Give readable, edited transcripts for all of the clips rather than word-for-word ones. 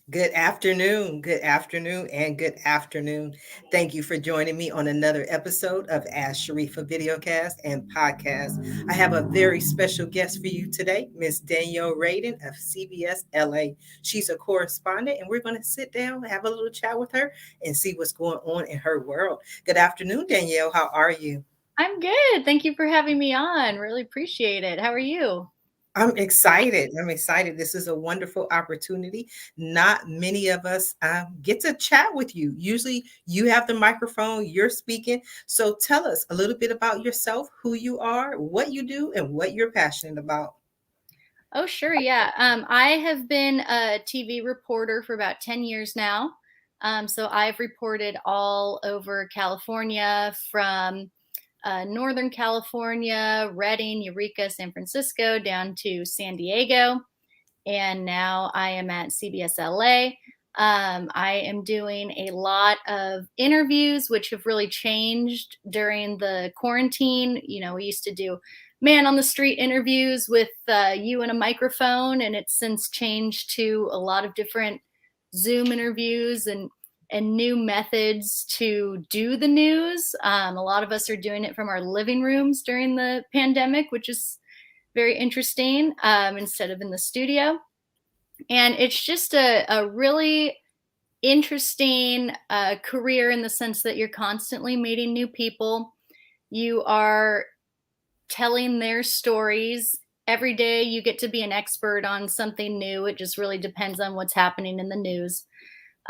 Good afternoon, and good afternoon. Thank you for joining me on another episode of Ask Sharifah Videocast and Podcast. I have a very special guest for you today, Miss Danielle Radin of CBS LA. She's a correspondent, and we're going to sit down, have a little chat with her, and see what's going on in her world. Good afternoon, Danielle. How are you? I'm good. Thank you for having me on. Really appreciate it. How are you? I'm excited. I'm excited. This is a wonderful opportunity. Not many of us get to chat with you. Usually, you have the microphone, you're speaking. So, tell us a little bit about yourself, who you are, what you do, and what you're passionate about. Oh, sure. Yeah. I have been a TV reporter for about 10 years now. So I've reported all over California from Northern California, Redding, Eureka, San Francisco, down to San Diego. And now I am at CBS LA. I am doing a lot of interviews, which have really changed during the quarantine. We used to do man on the street interviews with you and a microphone, and it's since changed to a lot of different Zoom interviews and new methods to do the news. A lot of us are doing it from our living rooms during the pandemic, which is very interesting, instead of in the studio. And it's just a really interesting career in the sense that you're constantly meeting new people. You are telling their stories. Every day you get to be an expert on something new. It just really depends on what's happening in the news.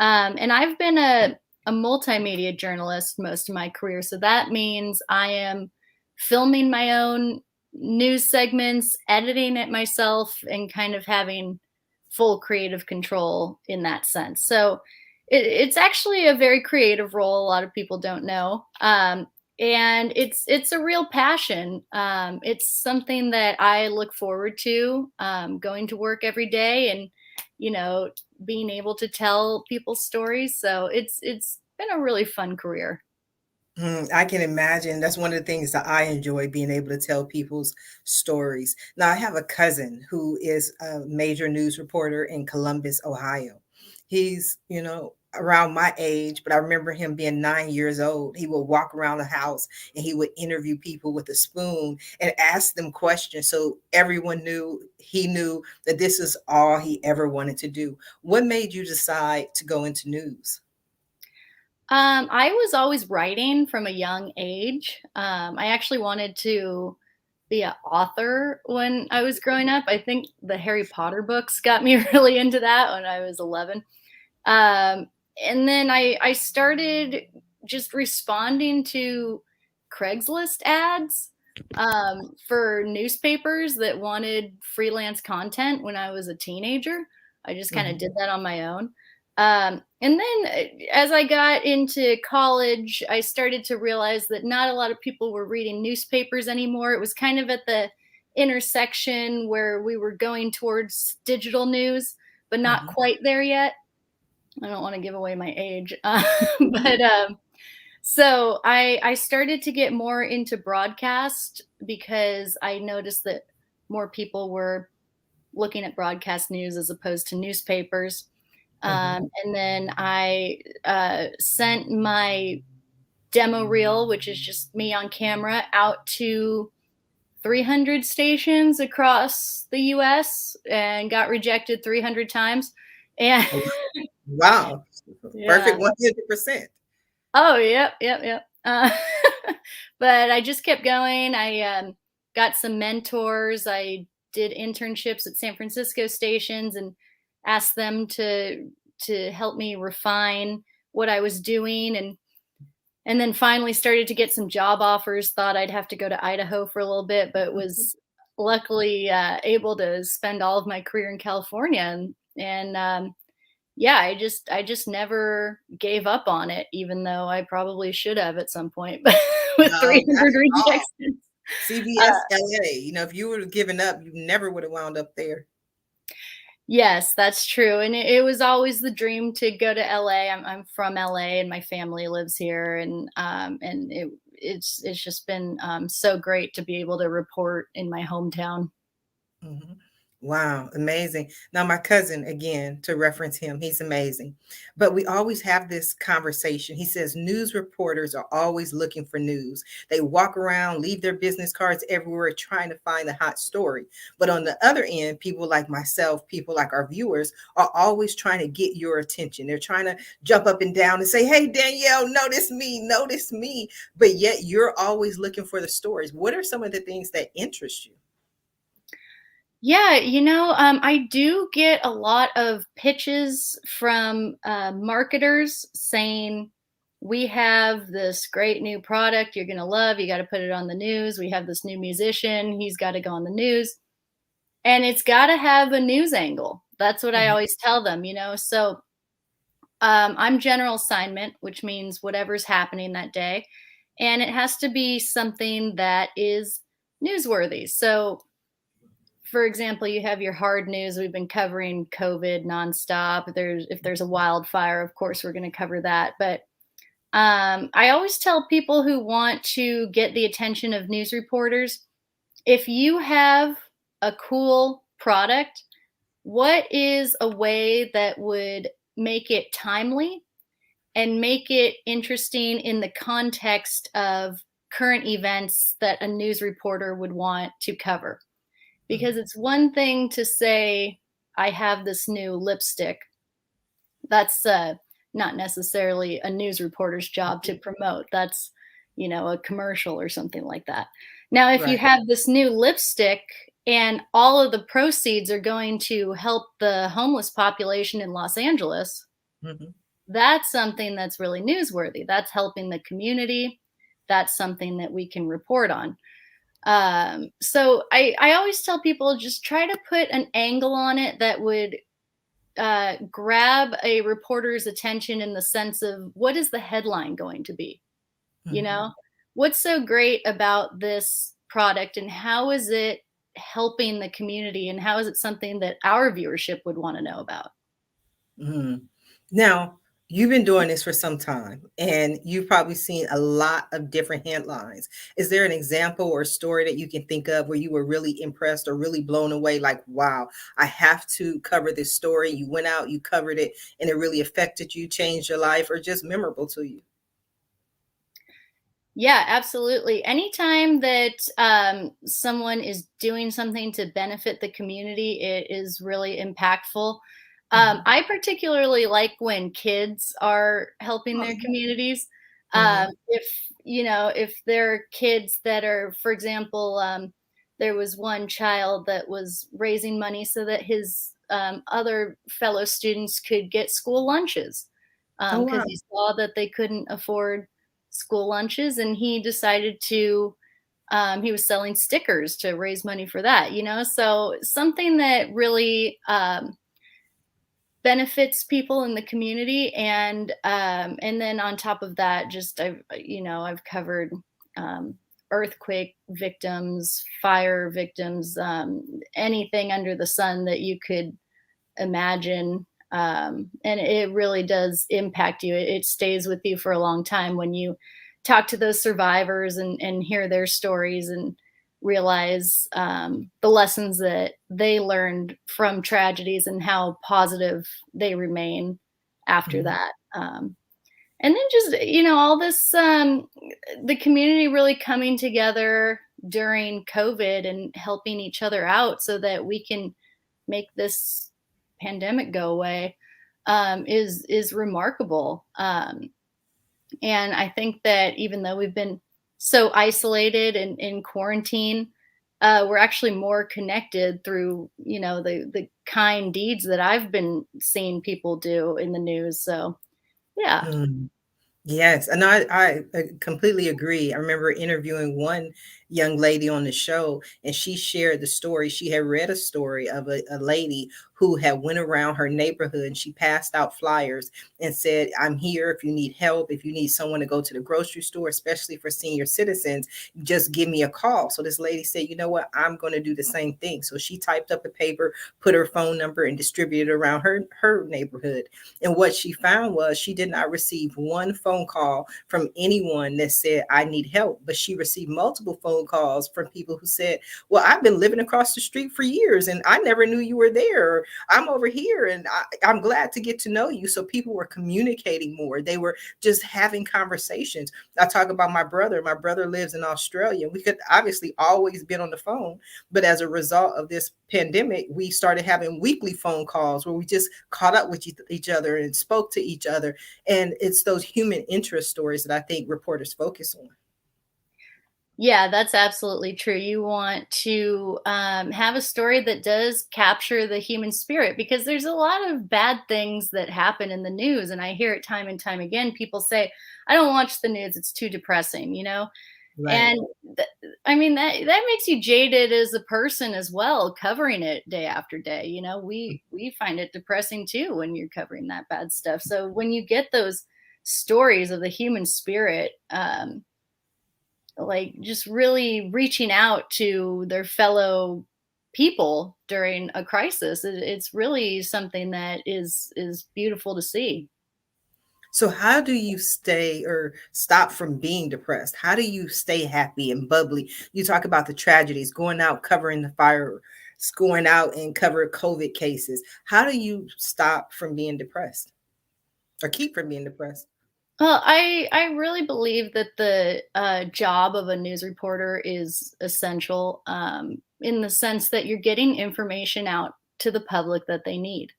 And I've been a multimedia journalist most of my career. So that means I am filming my own news segments, editing it myself, and kind of having full creative control in that sense. So it's actually a very creative role. A lot of people don't know. And it's a real passion. It's something that I look forward to, going to work every day and you know being able to tell people's stories. So it's been a really fun career. I can imagine. That's one of the things that I enjoy being able to tell people's stories. Now, I have a cousin who is a major news reporter in Columbus, Ohio. He's, around my age, but I remember him being 9 years old. He would walk around the house and he would interview people with a spoon and ask them questions. So everyone knew he knew that this is all he ever wanted to do. What made you decide to go into news? I was always writing from a young age. I actually wanted to be an author when I was growing up. I think the Harry Potter books got me really into that when I was 11. Um, and then I started just responding to Craigslist ads, for newspapers that wanted freelance content when I was a teenager. I just kind of Mhm. did that on my own. And then as I got into college, I started to realize that not a lot of people were reading newspapers anymore. It was kind of at the intersection where we were going towards digital news, but not Mhm. quite there yet. I don't want to give away my age, but so I started to get more into broadcast because I noticed that more people were looking at broadcast news as opposed to newspapers. Mhm. And then I sent my demo reel, which is just me on camera, out to 300 stations across the US and got rejected 300 times. And Oh, wow. yeah. Perfect 100%. Oh, yep, yep, yep. But I just kept going. I got some mentors. I did internships at San Francisco stations and asked them to help me refine what I was doing, and then finally started to get some job offers. Thought I'd have to go to Idaho for a little bit, but was luckily able to spend all of my career in California. And yeah, I just never gave up on it, even though I probably should have at some point, but with No, not 300 at all. rejections. Uh, CBS LA, if you would have given up, you never would have wound up there. yes, that's true, and it was always the dream to go to LA. I'm from LA, and my family lives here, and it's just been so great to be able to report in my hometown. Mhm. Wow, amazing. Now, my cousin, again, to reference him, he's amazing. But we always have this conversation. He says news reporters are always looking for news. They walk around, leave their business cards everywhere, trying to find the hot story. But on the other end, people like myself, people like our viewers, are always trying to get your attention. They're trying to jump up and down and say, hey, Danielle, notice me, notice me. But yet you're always looking for the stories. What are some of the things that interest you? Yeah, I do get a lot of pitches from marketers saying, we have this great new product you're going to love. You got to put it on the news. We have this new musician. He's got to go on the news. And it's got to have a news angle. That's what I Mhm. always tell them. So I'm general assignment, which means whatever's happening that day. And it has to be something that is newsworthy. So for example, you have your hard news. We've been covering COVID nonstop. If there's a wildfire, of course, we're going to cover that. But I always tell people who want to get the attention of news reporters, if you have a cool product, what is a way that would make it timely and make it interesting in the context of current events that a news reporter would want to cover? Because Mhm. it's one thing to say, I have this new lipstick. That's not necessarily a news reporter's job to promote. That's, a commercial or something like that. Now, if you Right. have this new lipstick and all of the proceeds are going to help the homeless population in Los Angeles, Mhm. that's something that's really newsworthy. That's helping the community. That's something that we can report on. So I always tell people, just try to put an angle on it that would grab a reporter's attention in the sense of, what is the headline going to be? You Mhm. know, what's so great about this product and how is it helping the community and how is it something that our viewership would want to know about? Mhm. Now, you've been doing this for some time and you've probably seen a lot of different headlines. Is there an example or story that you can think of where you were really impressed or really blown away? Like, wow, I have to cover this story. You went out, you covered it, and it really affected you, changed your life, or just memorable to you? Yeah, absolutely. Anytime that someone is doing something to benefit the community, it is really impactful. Mhm. I particularly like when kids are helping Oh, their yeah. communities. Mhm. If there are kids that are, for example, there was one child that was raising money so that his other fellow students could get school lunches Oh, because wow. he saw that they couldn't afford school lunches and he decided to he was selling stickers to raise money for that. So something that really benefits people in the community. And then on top of that, just I've covered um, earthquake victims, fire victims, anything under the sun that you could imagine. And it really does impact you. It stays with you for a long time when you talk to those survivors and hear their stories and realize the lessons that they learned from tragedies and how positive they remain after Mhm. that. And then just, all this, the community really coming together during COVID and helping each other out so that we can make this pandemic go away is remarkable. And I think that even though we've been so isolated and in quarantine, we're actually more connected through the kind deeds that I've been seeing people do in the news. So yeah. Mhm. Yes, and I completely agree. I remember interviewing one young lady on the show, and she shared the story. She had read a story of a lady who had went around her neighborhood and she passed out flyers and said, "I'm here if you need help, if you need someone to go to the grocery store, especially for senior citizens, just give me a call." So this lady said, "You know what? I'm going to do the same thing." So she typed up a paper, put her phone number, and distributed around her neighborhood. And what she found was she did not receive one phone call from anyone that said, "I need help," but she received multiple phone phone calls from people who said, well, I've been living across the street for years and I never knew you were there. Or, I'm over here and I'm glad to get to know you. So people were communicating more. They were just having conversations. I talk about my brother. My brother lives in Australia. We could obviously always been on the phone, but as a result of this pandemic, we started having weekly phone calls where we just caught up with each other and spoke to each other. And it's those human interest stories that I think reporters focus on. Yeah, that's absolutely true. You want to have a story that does capture the human spirit, because there's a lot of bad things that happen in the news. And I hear it time and time again. People say, I don't watch the news, it's too depressing, you know? Right. And th- I mean, that makes you jaded as a person as well, covering it day after day. You know, we find it depressing too when you're covering that bad stuff. So when you get those stories of the human spirit, like just really reaching out to their fellow people during a crisis, it's really something that is beautiful to see. So how do you stay or stop from being depressed? How do you stay happy and bubbly? You talk about the tragedies, going out covering the fire, going out and cover COVID cases. How do you stop from being depressed or keep from being depressed? Well, I really believe that the job of a news reporter is essential, in the sense that you're getting information out to the public that they need.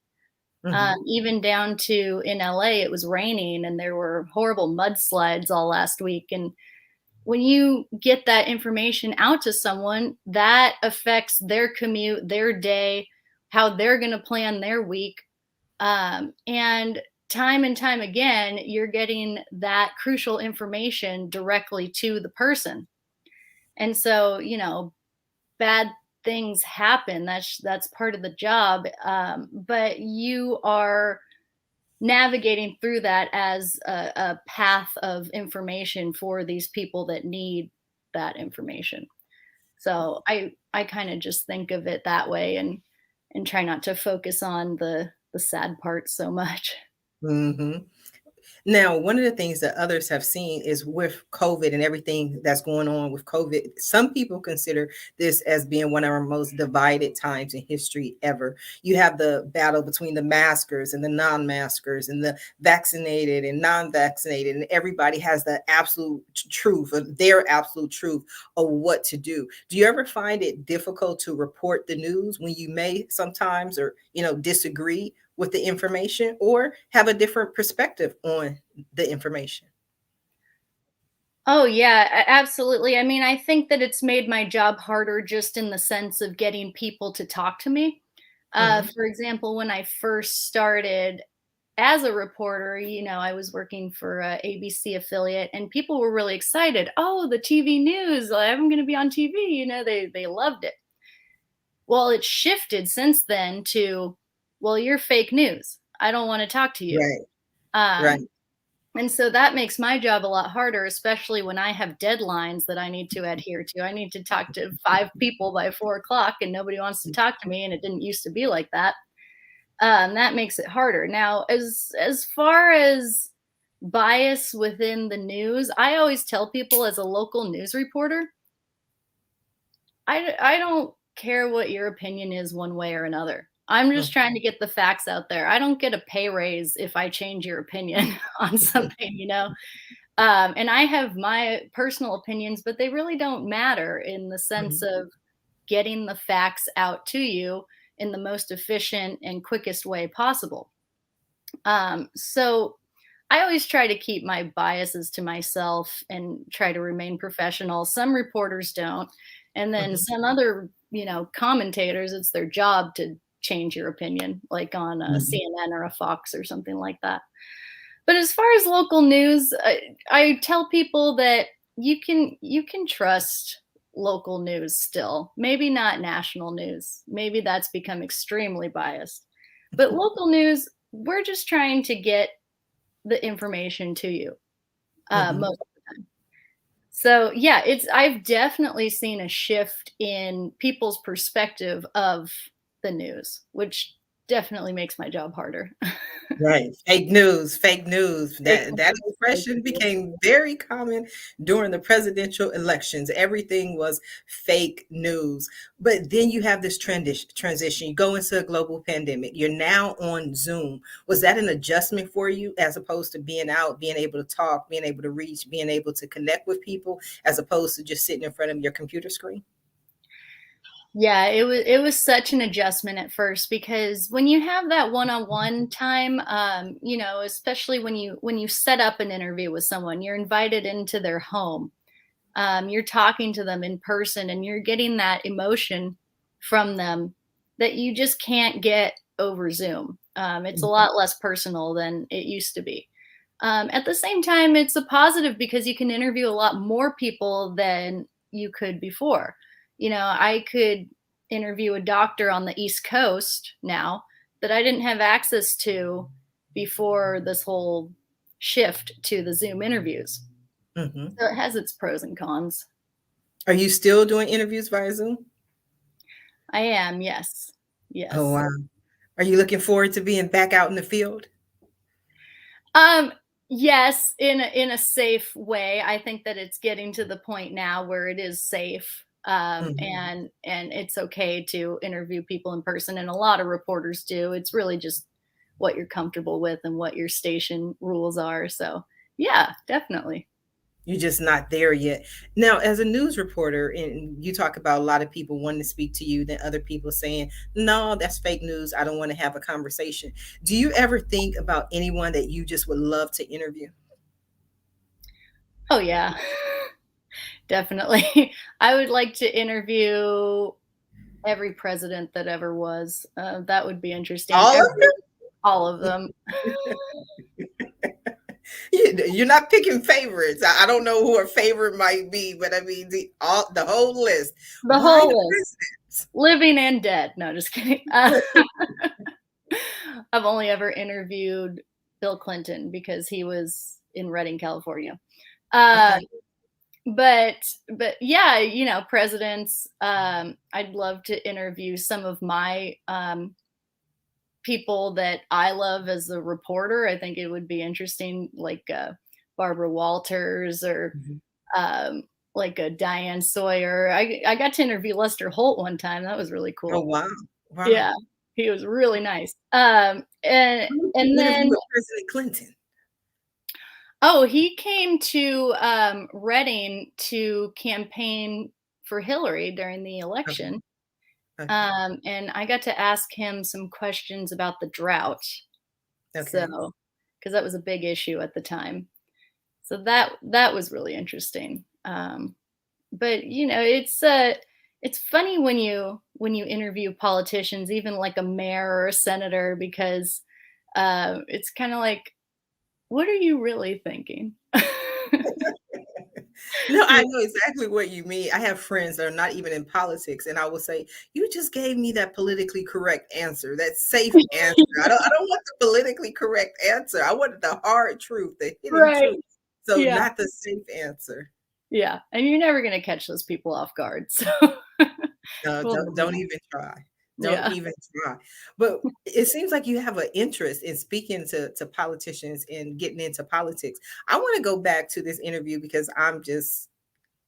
Hmm. Even down to in LA, it was raining and there were horrible mudslides all last week. And when you get that information out to someone, that affects their commute, their day, how they're going to plan their week. And time again, you're getting that crucial information directly to the person. And so, you know, bad things happen. That's part of the job. But you are navigating through that as a path of information for these people that need that information. So I kind of just think of it that way, and try not to focus on the sad parts so much. Hmm. Now, one of the things that others have seen is with COVID and everything that's going on with COVID, some people consider this as being one of our most divided times in history ever. You have the battle between the maskers and the non-maskers and the vaccinated and non-vaccinated, and everybody has the absolute truth, or their absolute truth of what to do. Do you ever find it difficult to report the news when you may sometimes or disagree with the information or have a different perspective on the information? Oh yeah, absolutely. I mean, I think that it's made my job harder just in the sense of getting people to talk to me. Mhm. For example, when I first started as a reporter, you know, I was working for a ABC affiliate, and people were really excited. Oh, the TV news! I'm going to be on TV. You know, they loved it. Well, it's shifted since then to, well, you're fake news. I don't want to talk to you. Right, right. Um, and so that makes my job a lot harder, especially when I have deadlines that I need to adhere to. I need to talk to 5 people by 4 o'clock, and nobody wants to talk to me. And it didn't used to be like that. That makes it harder. Now, as far as bias within the news, I always tell people as a local news reporter, I don't care what your opinion is one way or another. I'm just Mhm, trying to get the facts out there. I don't get a pay raise if I change your opinion on something, you know? And I have my personal opinions, but they really don't matter in the sense mhm, of getting the facts out to you in the most efficient and quickest way possible. So I always try to keep my biases to myself and try to remain professional. Some reporters don't. And then mhm, some other, you know, commentators, it's their job to change your opinion, like on a mhm, CNN or a Fox or something like that. But as far as local news, I tell people that you can trust local news still. Maybe not national news. Maybe that's become extremely biased. But local news, we're just trying to get the information to you, mhm. most of the time. So, yeah, it's I've definitely seen a shift in people's perspective of the news, which definitely makes my job harder. Right. Fake news, fake news. Fake That news, fake expression news. became very common during the presidential elections. Everything was fake news. But then you have this transition. You go into a global pandemic. You're now on Zoom. Was that an adjustment for you as opposed to being out, being able to talk, being able to reach, being able to connect with people as opposed to just sitting in front of your computer screen? Yeah, it was such an adjustment at first because when you have that one-on-one time, especially when you set up an interview with someone, you're invited into their home. You're talking to them in person, and you're getting that emotion from them that you just can't get over Zoom. It's a Mhm. lot less personal than it used to be. At the same time, it's a positive because you can interview a lot more people than you could before. I could interview a doctor on the East Coast now that I didn't have access to before this whole shift to the Zoom interviews. Mhm. So it has its pros and cons. Are you still doing interviews via Zoom? I am, yes. Oh, Yes. wow. Are you looking forward to being back out in the field? Um, yes, in a safe way. I think that it's getting to the point now where it is safe. Mhm. And it's okay to interview people in person, and a lot of reporters do. It's really just what you're comfortable with and what your station rules are. So, yeah, definitely. You're just not there yet. Now, as a news reporter, and you talk about a lot of people wanting to speak to you, then other people saying, no, that's fake news. I don't want to have a conversation. Do you ever think about anyone that you just would love to interview? Oh, yeah. Definitely. I would like to interview every president that ever was. That would be interesting. All of All of them. You're not picking favorites. I don't know who a favorite might be, but I mean the whole list. The Why the whole list. presidents? Living and dead. No, just kidding. I've only ever interviewed Bill Clinton because he was in Redding, California. Uh, Okay. but but yeah, presidents. I'd love to interview some of my people that I love as a reporter. I think it would be interesting, like Barbara Walters or Mhm. um, like a Diane Sawyer. I got to interview Lester Holt one time. That was really Oh, cool. wow. Wow. Yeah, he was really nice. How did And you interview then with President Clinton? oh, he came to Reading to campaign for Hillary during the Okay. election. Okay. And I got to ask him some questions about the drought. Okay. So, because that was a big issue at the time. So that was really interesting. But it's funny when you interview politicians, even like a mayor or a senator, because it's kind of like, what are you really thinking? No, I You- know exactly what you mean. I have friends that are not even in politics, and I will say, "You just gave me that politically correct answer, that safe answer. I don't want the politically correct answer. I wanted the hard truth, the hitting right? truth. So Yeah, not the safe answer." yeah, and you're never gonna catch those people off guard. So No, we'll don't never don't know. even try. Don't Yeah. even try. But it seems like you have an interest in speaking to politicians and getting into politics. I want to go back to this interview because I'm just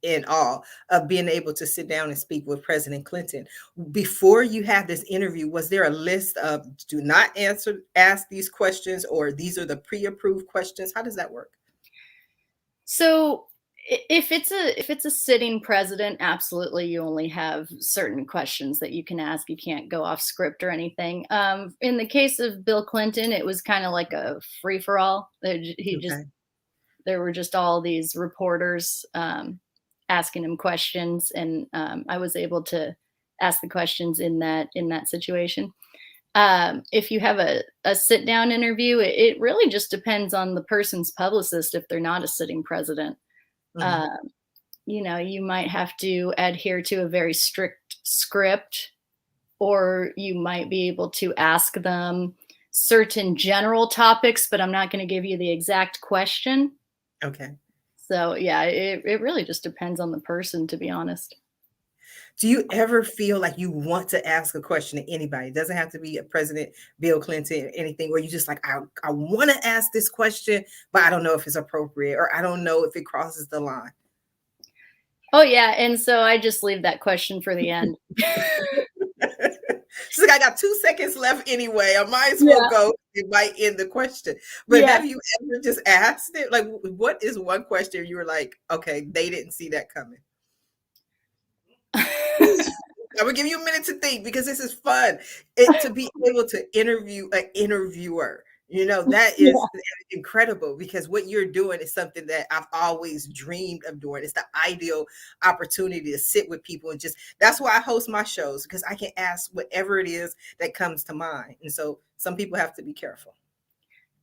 in awe of being able to sit down and speak with President Clinton. Before you had this interview, was there a list of do not ask these questions, or these are the pre-approved questions? How does that work? So if it's a sitting president, absolutely, you only have certain questions that you can ask. You can't go off script or anything. In the case of Bill Clinton, it was kind of like a free for all. He just Okay. there were just all these reporters asking him questions, and I was able to ask the questions in that situation. If you have a sit down interview, it really just depends on the person's publicist if they're not a sitting president. Mhm. Um, you might have to adhere to a very strict script, or you might be able to ask them certain general topics, but I'm not going to give you the exact question. Okay. So, yeah, it really just depends on the person, to be honest. Do you ever feel like you want to ask a question to anybody? It doesn't have to be a President Bill Clinton or anything, where you just like, I want to ask this question, but I don't know if it's appropriate, or I don't know if it crosses the line. Oh yeah, and so I just leave that question for the end. She's like, I got 2 seconds left anyway. I might as well Yeah. go. It might end the question. But Yeah. have you ever just asked it? Like, what is one question you were like, okay, they didn't see that coming? I'm gonna give you a minute to think, because this is fun. To be able to interview an interviewer, that is Yeah. incredible, because what you're doing is something that I've always dreamed of doing. It's the ideal opportunity to sit with people, and just, that's why I host my shows, because I can ask whatever it is that comes to mind. And so some people have to be careful.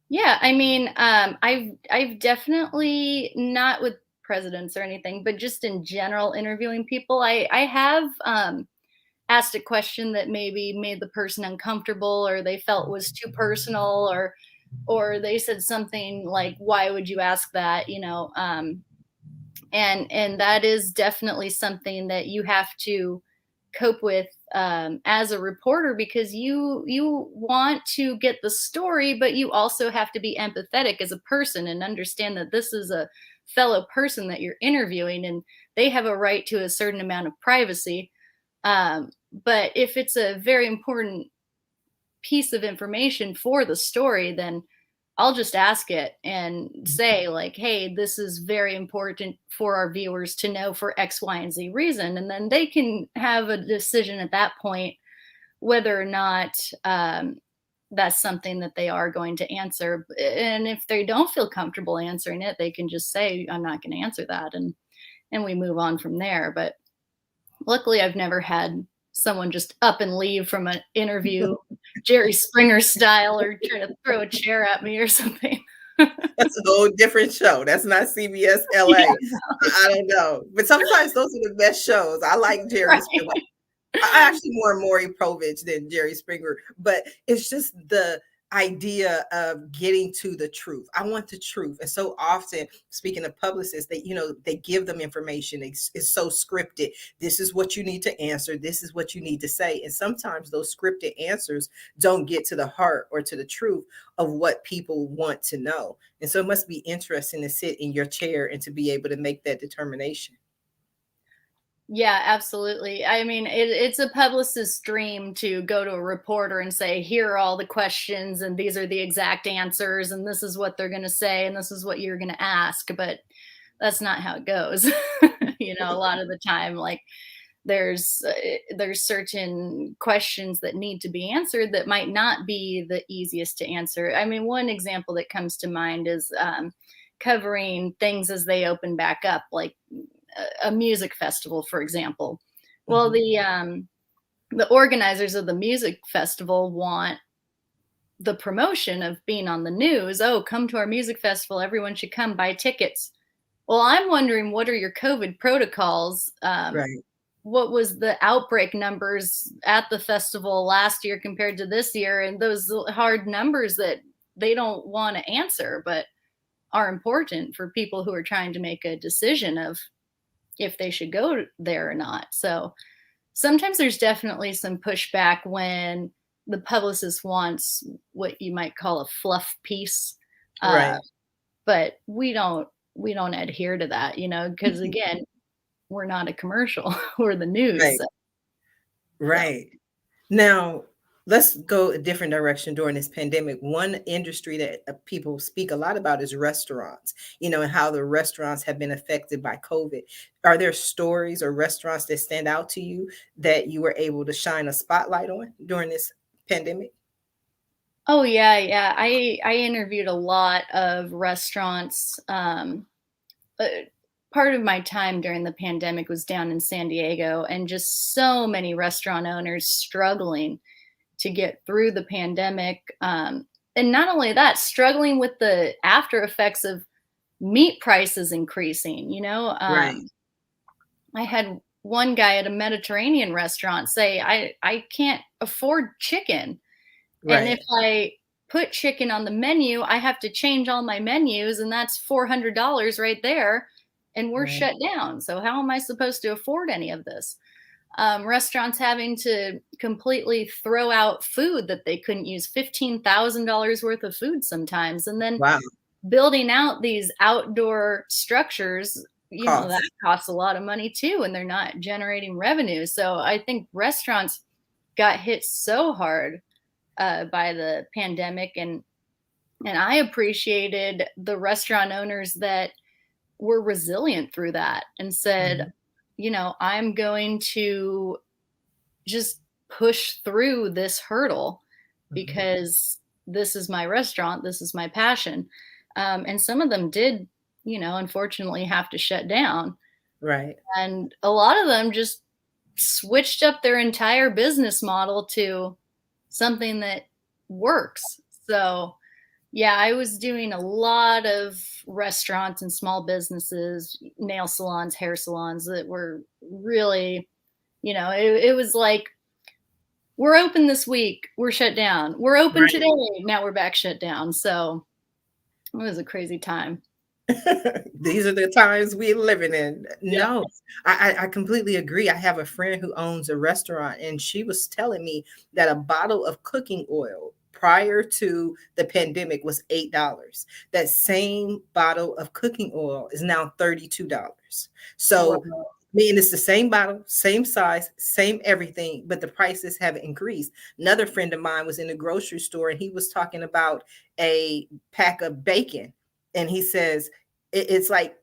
Yeah, I mean, I've definitely, not with presidents or anything, but just in general interviewing people, I have asked a question that maybe made the person uncomfortable, or they felt was too personal, or they said something like, "Why would you ask that?" And that is definitely something that you have to cope with as a reporter, because you want to get the story, but you also have to be empathetic as a person and understand that this is a fellow person that you're interviewing, and they have a right to a certain amount of privacy. But if it's a very important piece of information for the story, then I'll just ask it and say, like, hey, this is very important for our viewers to know for X, Y, and Z reason. And then they can have a decision at that point whether or not that's something that they are going to answer. And if they don't feel comfortable answering it, they can just say, I'm not going to answer that. And we move on from there. But luckily, I've never had someone just up and leave from an interview, Jerry Springer style, or try to throw a chair at me or something. That's a whole different show. That's not CBS LA. Yeah, I don't know. But sometimes those are the best shows. I like Jerry Springer. right. I actually more Maury Povich than Jerry Springer, but it's just the idea of getting to the truth. I want the truth. And so often, speaking of publicists, they give them information. It's so scripted. This is what you need to answer. This is what you need to say. And sometimes those scripted answers don't get to the heart or to the truth of what people want to know. And so it must be interesting to sit in your chair and to be able to make that determination. Yeah, absolutely. I mean, it's a publicist's dream to go to a reporter and say, here are all the questions, and these are the exact answers, and this is what they're going to say, and this is what you're going to ask. But that's not how it goes. A lot of the time, like, there's certain questions that need to be answered that might not be the easiest to answer. I mean, one example that comes to mind is covering things as they open back up, like a music festival, for example. Well, Mhm. the organizers of the music festival want the promotion of being on the news. Oh, come to our music festival. Everyone should come, buy tickets. Well, I'm wondering, what are your COVID protocols? Right. What was the outbreak numbers at the festival last year compared to this year? And those hard numbers that they don't want to answer, but are important for people who are trying to make a decision of if they should go there or not. So sometimes there's definitely some pushback when the publicist wants what you might call a fluff piece. Uh, Right. but we don't adhere to that, because again, we're not a commercial. We're the news. Right. So, so. Right. Now, let's go a different direction during this pandemic. One industry that people speak a lot about is restaurants, and how the restaurants have been affected by COVID. Are there stories or restaurants that stand out to you that you were able to shine a spotlight on during this pandemic? Oh yeah, yeah. I interviewed a lot of restaurants. Uh, Part of my time during the pandemic was down in San Diego, and just so many restaurant owners struggling to get through the pandemic. And not only that, struggling with the after effects of meat prices increasing. Right. I had one guy at a Mediterranean restaurant say, I can't afford chicken. And if Right. I put chicken on the menu, I have to change all my menus, and that's $400 right there. And we're Right. shut down. So how am I supposed to afford any of this? restaurants having to completely throw out food that they couldn't use, $15,000 worth of food sometimes, and then Wow. building out these outdoor structures, that Cost. costs a lot of money too, and they're not generating revenue. So I think restaurants got hit so hard by the pandemic, and I appreciated the restaurant owners that were resilient through that and said, Mhm. I'm going to just push through this hurdle Mhm. because this is my restaurant, this is my passion. And some of them did, unfortunately have to shut down. Right. And a lot of them just switched up their entire business model to something that works. So, yeah, I was doing a lot of restaurants and small businesses, nail salons, hair salons that were really, it was like, we're open this week, we're shut down. We're open Right. today, now we're back shut down. So it was a crazy time. These are the times we're living in. Yeah. No, I completely agree. I have a friend who owns a restaurant, and she was telling me that a bottle of cooking oil prior to the pandemic was $8. That same bottle of cooking oil is now $32. So, Wow. mean, it's the same bottle, same size, same everything, but the prices have increased. Another friend of mine was in the grocery store, and he was talking about a pack of bacon, and he says it's like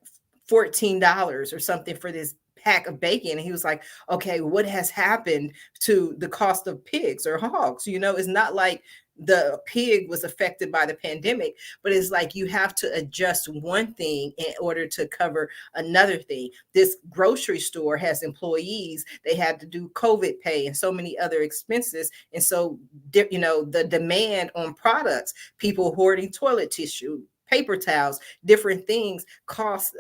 $14 or something for this pack of bacon. And he was like, okay, what has happened to the cost of pigs or hogs? It's not like the pig was affected by the pandemic, but it's like you have to adjust one thing in order to cover another thing. This grocery store has employees, they had to do COVID pay and so many other expenses. And so, the demand on products, people hoarding toilet tissue, paper towels, different things cost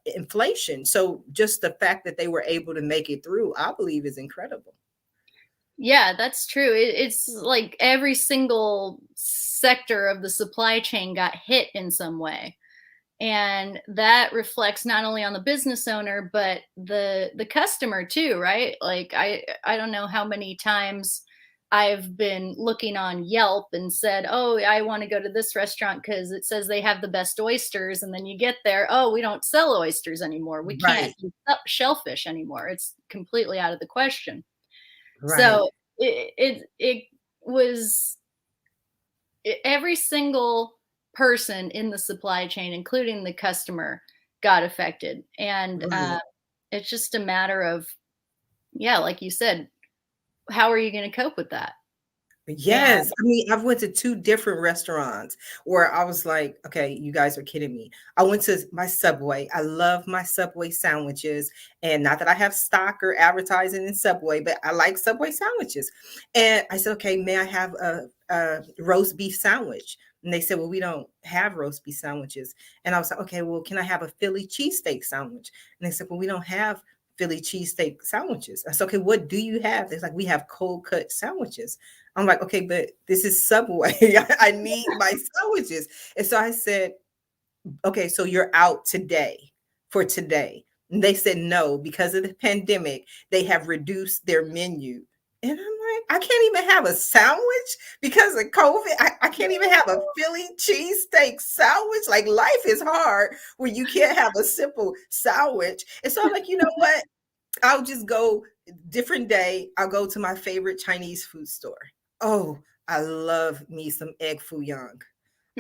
inflation. So just the fact that they were able to make it through, I believe, is incredible. Yeah, that's true. It's like every single sector of the supply chain got hit in some way. And that reflects not only on the business owner but the customer too, right? Like I don't know how many times I've been looking on Yelp and said, oh, I want to go to this restaurant because it says they have the best oysters, and then you get there, oh, we don't sell oysters anymore, we can't Right, do shellfish anymore, it's completely out of the question. right, So it was every single person in the supply chain, including the customer, got affected. And right. it's just a matter of, yeah, like you said, how are you going to cope with that? And Yes, I mean, I've went to 2 different restaurants where I was like, "Okay, you guys are kidding me." I went to my Subway. I love my Subway sandwiches, and not that I have stock or advertising in Subway, but I like Subway sandwiches. And I said, "Okay, may I have a roast beef sandwich?" And they said, "Well, we don't have roast beef sandwiches." And I was like, "Okay, well, can I have a Philly cheesesteak sandwich?" And they said, "Well, we don't have Philly cheesesteak sandwiches." I said, "Okay, what do you have?" They're like, "We have cold cut sandwiches." I'm like, okay, but this is Subway. I need my sandwiches. And so I said, okay, so you're out today for today. And they said no, because of the pandemic, they have reduced their menu. And I'm like, I can't even have a sandwich because of COVID. I can't even have a Philly cheesesteak sandwich. Like, life is hard when you can't have a simple sandwich. And so I'm like, you know what? I'll just go different day. I'll go to my favorite Chinese food store. Oh, I love me some egg foo young.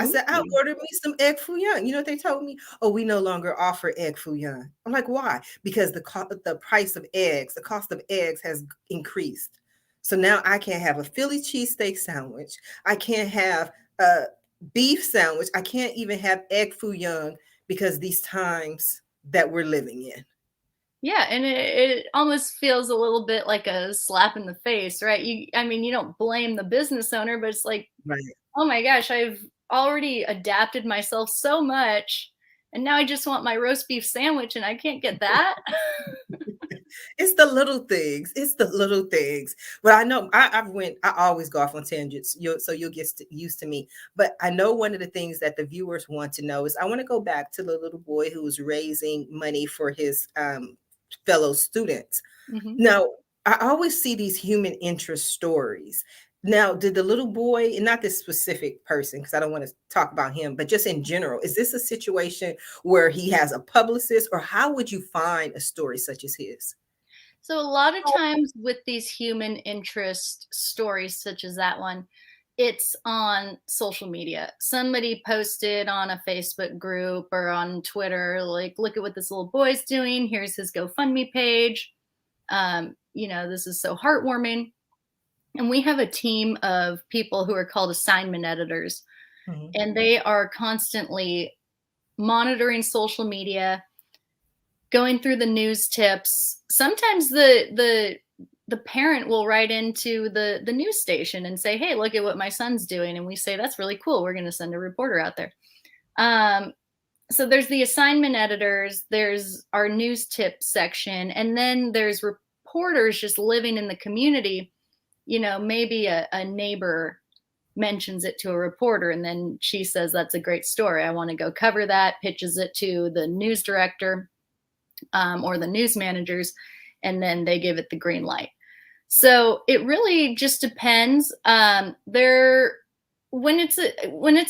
I said, I'll ooh, order me some egg foo young. You know what they told me? Oh, we no longer offer egg foo young. I'm like, why? Because the price of eggs, the cost of eggs has increased. So now I can't have a Philly cheesesteak sandwich. I can't have a beef sandwich. I can't even have egg foo young because these times that we're living in. yeah, and it almost feels a little bit like a slap in the face, right? I mean, you don't blame the business owner, but it's like, Right. oh my gosh, I've already adapted myself so much, and now I just want my roast beef sandwich and I can't get that. It's the little things. It's the little things. But I know I always go off on tangents. So you'll get used to me. But I know one of the things that the viewers want to know is I want to go back to the little boy who was raising money for his fellow students. Mhm. Now, I always see these human interest stories. Now, did the little boy, and not this specific person, because I don't want to talk about him, but just in general, is this a situation where he has a publicist, or how would you find a story such as his? So a lot of times with these human interest stories such as that one, it's on social media. Somebody posted on a Facebook group or on Twitter, like, look at what this little boy's doing. Here's his GoFundMe page. This is so heartwarming. And we have a team of people who are called assignment editors, Mhm. and they are constantly monitoring social media, going through the news tips. Sometimes the parent will write into the news station and say, "Hey, look at what my son's doing," and we say, "That's really cool. We're going to send a reporter out there." Um, so there's the assignment editors, there's our news tip section, and then there's reporters just living in the community. Maybe a neighbor mentions it to a reporter, and then she says, "That's a great story. I want to go cover that," pitches it to the news director, or the news managers, and then they give it the green light. So it really just depends. When it's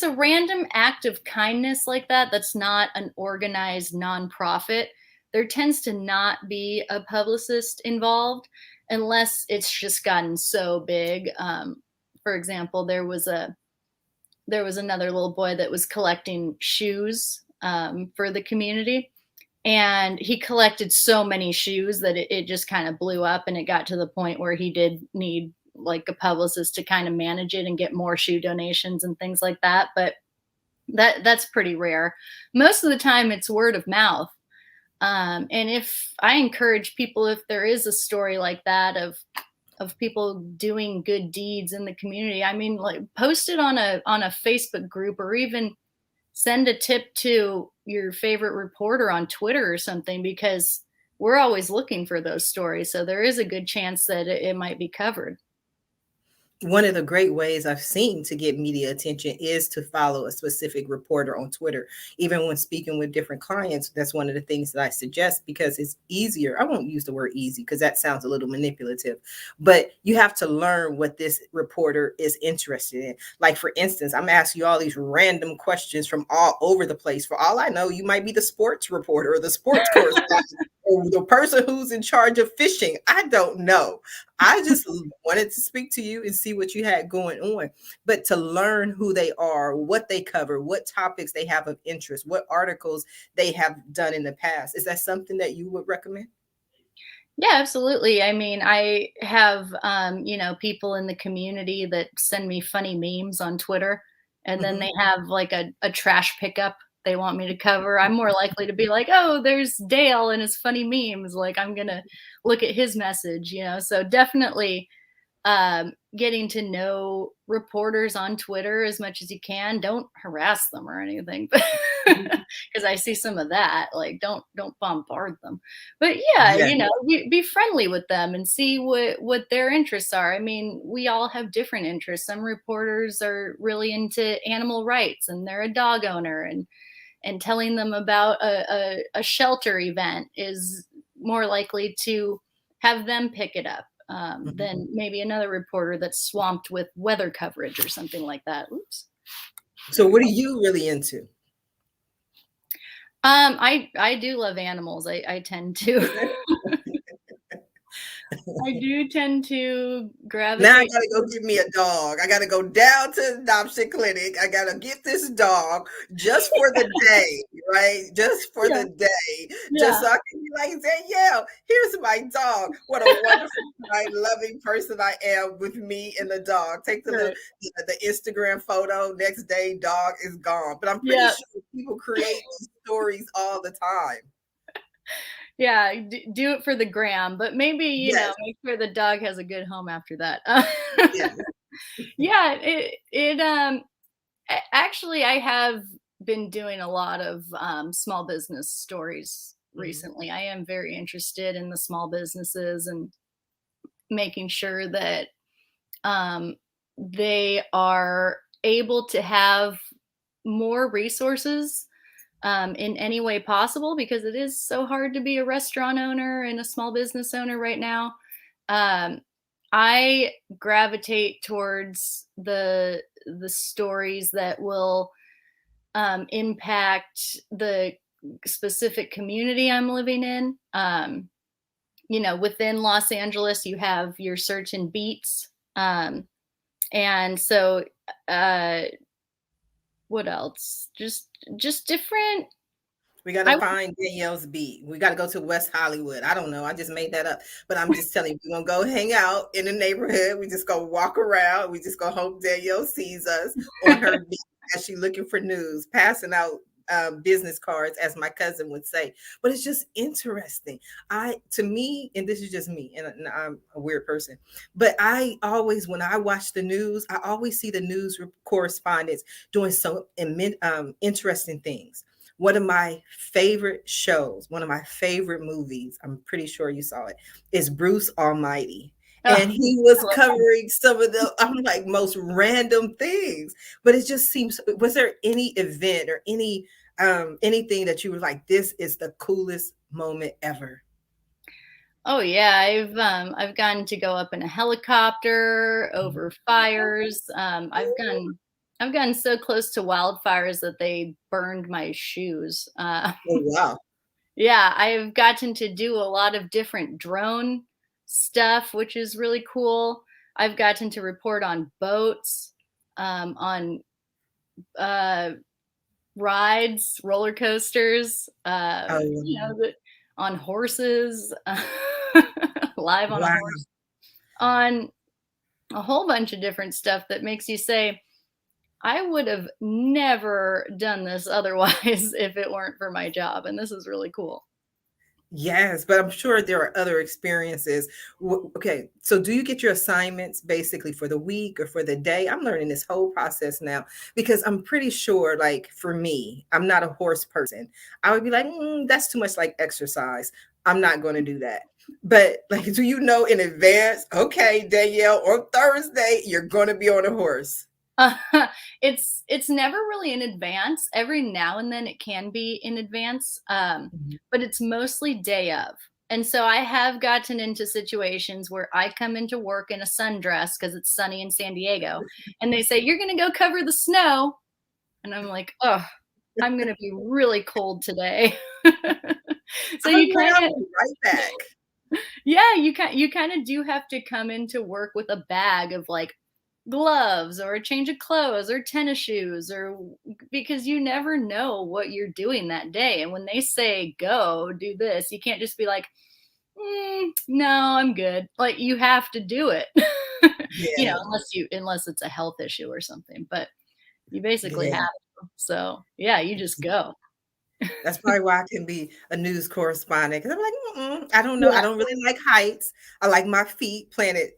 a random act of kindness like that, that's not an organized nonprofit. There tends to not be a publicist involved unless it's just gotten so big. For example, there was another little boy that was collecting shoes, for the community, and he collected so many shoes that it just kind of blew up, and it got to the point where he did need like a publicist to kind of manage it and get more shoe donations and things like that. But that's pretty rare. Most of the time it's word of mouth. And if I encourage people, if there is a story like that of people doing good deeds in the community, I mean, like, post it on a Facebook group, or even send a tip to your favorite reporter on Twitter or something, because we're always looking for those stories. So there is a good chance that it might be covered. One of the great ways I've seen to get media attention is to follow a specific reporter on Twitter. Even when speaking with different clients, that's one of the things that I suggest, because it's easier. I won't use the word easy because that sounds a little manipulative, but you have to learn what this reporter is interested in. Like, for instance, I'm asking you all these random questions from all over the place. For all I know, you might be the sports reporter or the sports correspondent or the person who's in charge of fishing. I don't know. I just wanted to speak to you and see what you had going on, but to learn who they are, what they cover, what topics they have of interest, what articles they have done in the past. Is that something that you would recommend? Yeah, absolutely. I mean, I have, people in the community that send me funny memes on Twitter, and then Mhm. they have like a trash pickup they want me to cover. I'm more likely to be like, "Oh, there's Dale and his funny memes. Like, I'm gonna look at his message." So definitely, getting to know reporters on Twitter as much as you can. Don't harass them or anything, because I see some of that. Like, don't bombard them. But yeah, Yeah. be friendly with them and see what their interests are. I mean, we all have different interests. Some reporters are really into animal rights, and they're a dog owner, and telling them about a shelter event is more likely to have them pick it up, Mhm. than maybe another reporter that's swamped with weather coverage or something like that. Oops. So There we what are go. you really into? I do love animals. I tend to I do tend to Now I gravitate gotta go towards. get me a dog. I gotta go down to the adoption clinic. I gotta get this dog just for the day, right? Just for Yeah, the day, just yeah, so I can be like, Danielle, here's my dog. What a wonderful, kind, loving person I am with me and the dog. Take the little right. the Instagram photo. Next day, dog is gone. But I'm pretty Yeah, sure people create these stories all the time. yeah, do it for the gram, but maybe, Yes, make sure the dog has a good home after that. yes. Yeah, actually, I have been doing a lot of, small business stories Mhm. recently. I am very interested in the small businesses and making sure that, um, they are able to have more resources, in any way possible, because it is so hard to be a restaurant owner and a small business owner right now. Um, I gravitate towards the stories that will impact the specific community I'm living in. Within Los Angeles, you have your certain beats. And so, uh, what else? Just different. We got to I find Danielle's beat. We got to go to West Hollywood. I don't know. I just made that up. But I'm just telling you, we're going to go hang out in the neighborhood. We just go walk around. We just go hope Danielle sees us on her beat as she looking for news, passing out business cards, as my cousin would say. But it's just interesting. To me, and this is just me, and I'm a weird person, but I always, when I watch the news, I always see the news correspondents doing so interesting things. One of my favorite shows, one of my favorite movies, I'm pretty sure you saw it, is Bruce Almighty. And oh, he was covering some of the, I'm like, most random things. But it just seems, was there any event or anything that you were like, this is the coolest moment ever? oh yeah, I've gotten to go up in a helicopter over fires. I've gotten so close to wildfires that they burned my shoes. Oh, wow. Yeah, I've gotten to do a lot of different drone stuff, which is really cool. I've gotten to report on boats, on uh, rides, roller coasters, Oh, on horses, live on a wow. horse, on a whole bunch of different stuff that makes you say, I would have never done this otherwise if it weren't for my job. And this is really cool. Yes, but I'm sure there are other experiences. Okay, so do you get your assignments basically for the week or for the day? I'm learning this whole process now because I'm pretty sure, like for me, I'm not a horse person. I would be like, that's too much like exercise. I'm not going to do that. But like, do you know in advance? Okay, Danielle, on Thursday, you're going to be on a horse. Uh, it's never really in advance. Every now and then it can be in advance, Mhm. but it's mostly day of. And so I have gotten into situations where I come into work in a sundress because it's sunny in San Diego, and they say you're going to go cover the snow, and I'm like, oh, I'm going to be really cold today. So I'm you like, kind I'll of, be right back. yeah, you kind of do have to come into work with a bag of like gloves or a change of clothes or tennis shoes, or because you never know what you're doing that day. And when they say go do this, you can't just be like, no, I'm good. Like you have to do it. Yeah, Unless it's a health issue or something, but you basically have yeah. to. So yeah, you just go. That's probably why I can be a news correspondent, 'cause I'm like, I don't know. I Yeah, don't really like heights. I like my feet planted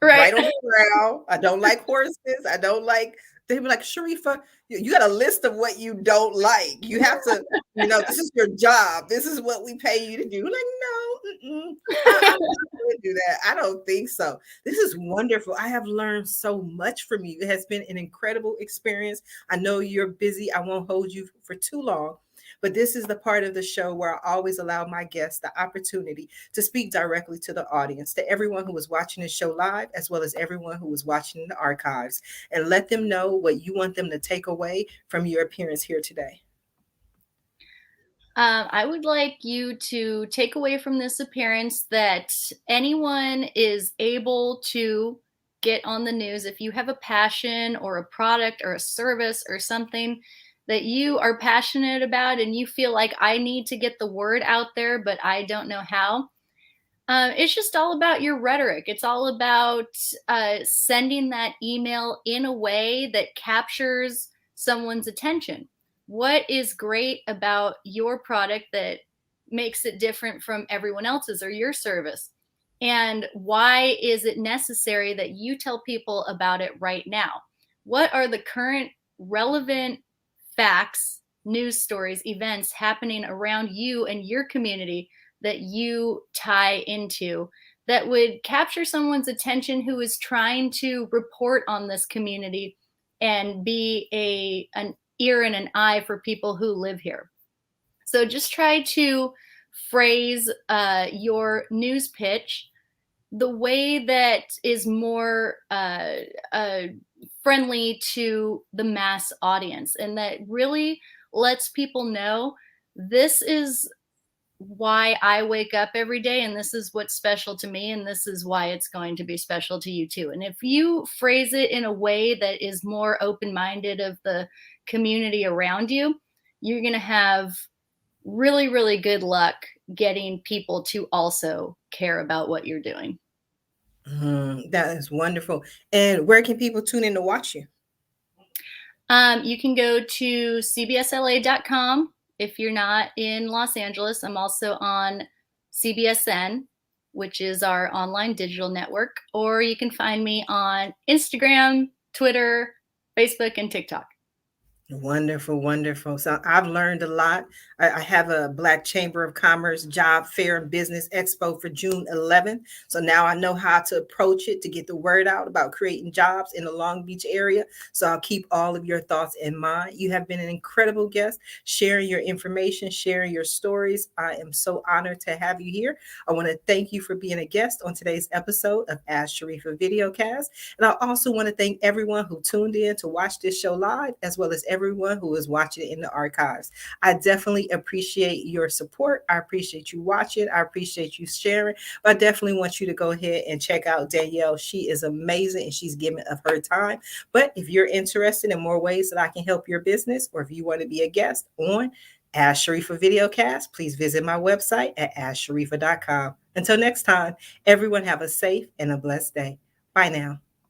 right. right on the ground. I don't like horses. I don't like they be like, "Sharifah, you got a list of what you don't like. You have to, this is your job. This is what we pay you to do." Like, no, I'm not gonna do that. I don't think so. This is wonderful. I have learned so much from you. It has been an incredible experience. I know you're busy. I won't hold you for too long. But this is the part of the show where I always allow my guests the opportunity to speak directly to the audience, to everyone who is watching the show live, as well as everyone who is watching in the archives, and let them know what you want them to take away from your appearance here today. I would like you to take away from this appearance that anyone is able to get on the news. If you have a passion or a product or a service or something that you are passionate about and you feel like I need to get the word out there, but I don't know how, it's just all about your rhetoric. It's all about sending that email in a way that captures someone's attention. What is great about your product that makes it different from everyone else's or your service? And why is it necessary that you tell people about it right now? What are the current relevant facts, news stories, events happening around you and your community that you tie into that would capture someone's attention who is trying to report on this community and be an ear and an eye for people who live here. So just try to phrase your news pitch the way that is more uh, friendly to the mass audience, and that really lets people know this is why I wake up every day, and this is what's special to me, and this is why it's going to be special to you too. And if you phrase it in a way that is more open minded of the community around you, you're going to have really, really good luck getting people to also care about what you're doing. That is wonderful. And where can people tune in to watch you? You can go to cbsla.com if you're not in Los Angeles. I'm also on CBSN, which is our online digital network, or you can find me on Instagram, Twitter, Facebook, and TikTok. Wonderful, wonderful. So I've learned a lot. I have a Black Chamber of Commerce Job Fair and Business Expo for June 11th. So now I know how to approach it to get the word out about creating jobs in the Long Beach area. So I'll keep all of your thoughts in mind. You have been an incredible guest, sharing your information, sharing your stories. I am so honored to have you here. I want to thank you for being a guest on today's episode of Ask Sharifah Videocast. And I also want to thank everyone who tuned in to watch this show live, as well as everyone who is watching it in the archives. I definitely appreciate your support. I appreciate you watching. I appreciate you sharing. But I definitely want you to go ahead and check out Danielle. She is amazing and she's giving of her time. But if you're interested in more ways that I can help your business, or if you want to be a guest on Ask Sharifah Videocast, please visit my website at AskSharifah.com. Until next time, everyone have a safe and a blessed day. Bye now.